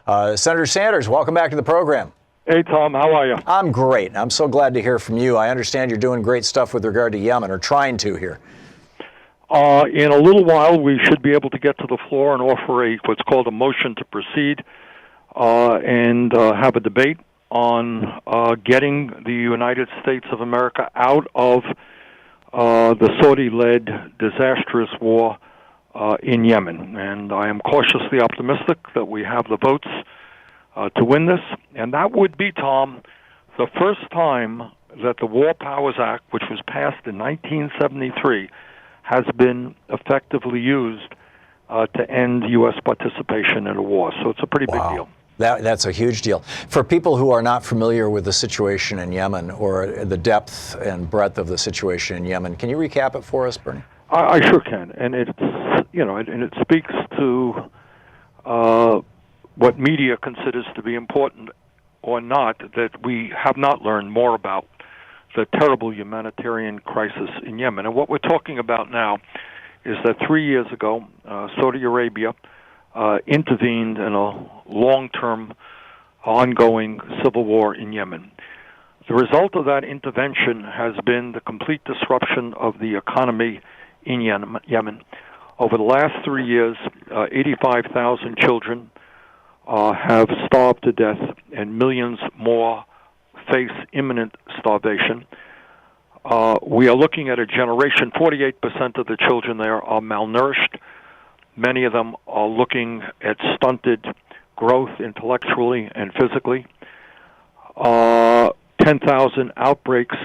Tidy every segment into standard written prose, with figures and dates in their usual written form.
Senator Sanders, welcome back to the program. Hey, Tom, how are you? I'm great. I'm so glad to hear from you. I understand you're doing great stuff with regard to Yemen, or trying to here. In a little while, we should be able to get to the floor and offer what's called a motion to proceed and have a debate on getting the United States of America out of the Saudi-led disastrous war in Yemen. And I am cautiously optimistic that we have the votes to win this. And that would be, Tom, the first time that the War Powers Act, which was passed in 1973, has been effectively used to end U.S. participation in a war. So it's a pretty big deal. That's a huge deal. For people who are not familiar with the situation in Yemen or the depth and breadth of the situation in Yemen, can you recap it for us, Bernie? I sure can. And it's, and it speaks to what media considers to be important or not, that we have not learned more about the terrible humanitarian crisis in Yemen. And what we're talking about now is that 3 years ago, Saudi Arabia intervened in a long-term, ongoing civil war in Yemen. The result of that intervention has been the complete disruption of the economy in Yemen. Over the last 3 years, 85,000 children have starved to death, and millions more face imminent starvation. We are looking at a generation, 48% of the children there are malnourished. Many of them are looking at stunted growth intellectually and physically. 10,000 outbreaks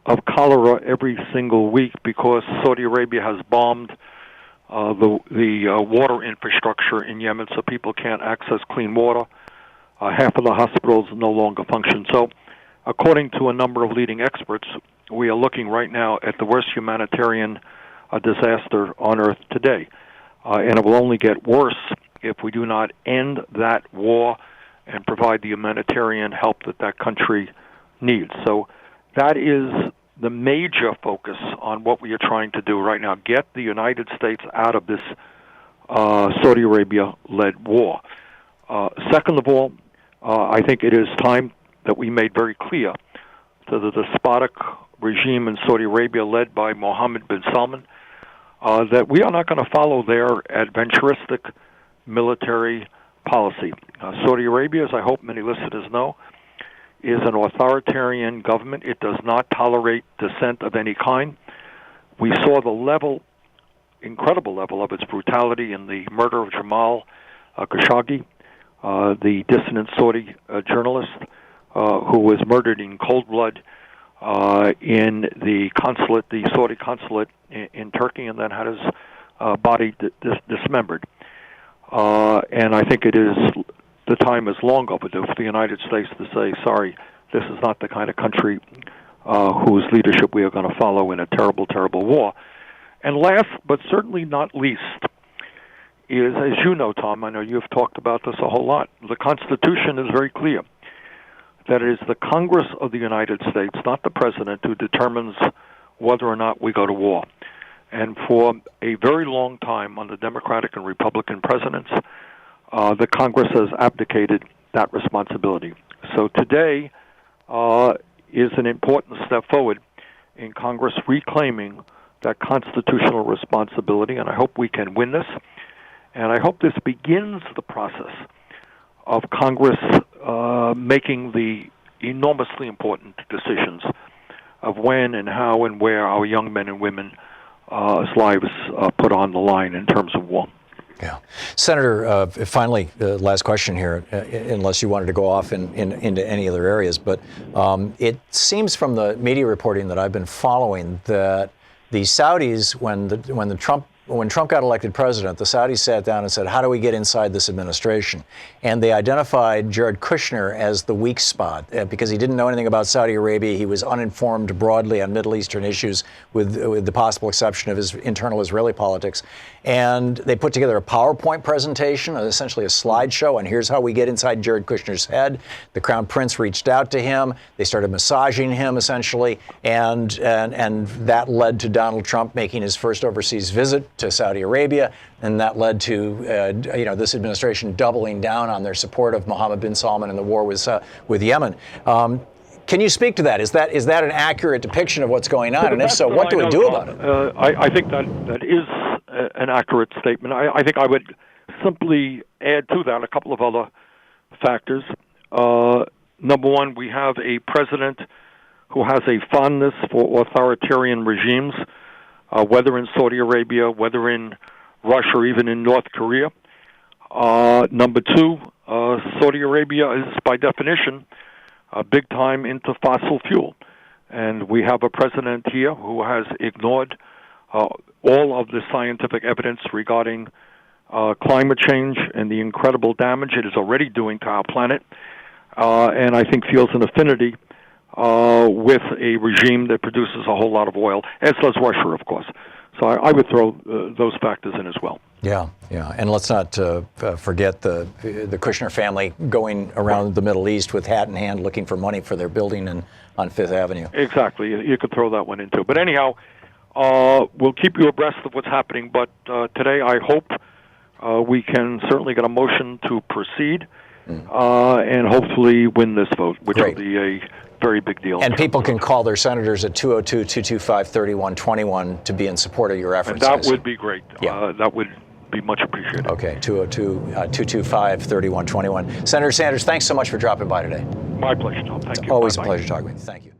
of cholera every single week because Saudi Arabia has bombed the water infrastructure in Yemen, so people can't access clean water. Half of the hospitals no longer function. So, according to a number of leading experts, we are looking right now at the worst humanitarian disaster on earth today. And it will only get worse if we do not end that war and provide the humanitarian help that that country needs. So that is the major focus on what we are trying to do right now, get the United States out of this Saudi Arabia-led war. Second of all, I think it is time that we made very clear to the despotic regime in Saudi Arabia led by Mohammed bin Salman that we are not going to follow their adventuristic military policy. Saudi Arabia, as I hope many listeners know, is an authoritarian government. It does not tolerate dissent of any kind. We saw the incredible level of its brutality in the murder of Jamal Khashoggi, the dissident Saudi journalist who was murdered in cold blood in the Saudi consulate in Turkey, and then had his body dismembered. And I think the time is long overdue for the United States to say, sorry, this is not the kind of country whose leadership we are going to follow in a terrible, terrible war. And last, but certainly not least, is, as you know, Tom, I know you've talked about this a whole lot, the Constitution is very clear that it is the Congress of the United States, not the President, who determines whether or not we go to war. And for a very long time under Democratic and Republican presidents, the Congress has abdicated that responsibility. So today is an important step forward in Congress reclaiming that constitutional responsibility, and I hope we can win this. And I hope this begins the process of Congress making the enormously important decisions of when and how and where our young men and women's lives put on the line in terms of war. Yeah. Senator, finally, last question here, unless you wanted to go off into any other areas, but it seems from the media reporting that I've been following that the Saudis, when Trump got elected president, the Saudis sat down and said, how do we get inside this administration? And they identified Jared Kushner as the weak spot because he didn't know anything about Saudi Arabia. He was uninformed broadly on Middle Eastern issues with the possible exception of his internal Israeli politics. And they put together a PowerPoint presentation, essentially a slideshow, and here's how we get inside Jared Kushner's head. The Crown Prince reached out to him. They started massaging him, essentially, and that led to Donald Trump making his first overseas visit to Saudi Arabia, and that led to this administration doubling down on their support of Mohammed bin Salman in the war with Yemen. Can you speak to that? Is that an accurate depiction of what's going on? And if so, what do we do about it? I think that is an accurate statement. I think I would simply add to that a couple of other factors. Number one, we have a president who has a fondness for authoritarian regimes, whether in Saudi Arabia, whether in Russia, or even in North Korea. Number two, Saudi Arabia is, by definition, big time into fossil fuel. And we have a president here who has ignored all of the scientific evidence regarding climate change and the incredible damage it is already doing to our planet, and I think feels an affinity with a regime that produces a whole lot of oil, as does Russia, of course. So I would throw those factors in as well. Yeah, and let's not forget the Kushner family going around the Middle East with hat in hand looking for money for their building on Fifth Avenue. Exactly. You could throw that one in too. But anyhow, we'll keep you abreast of what's happening. But today I hope we can certainly get a motion to proceed and hopefully win this vote, which will be a very big deal. And people can call their senators at 202-225-3121 to be in support of your efforts. And that would be great. Yeah. That would be much appreciated. Okay, 202-225-3121. Senator Sanders, thanks so much for dropping by today. My pleasure, Tom. Thank you. Always a pleasure talking with you. Thank you.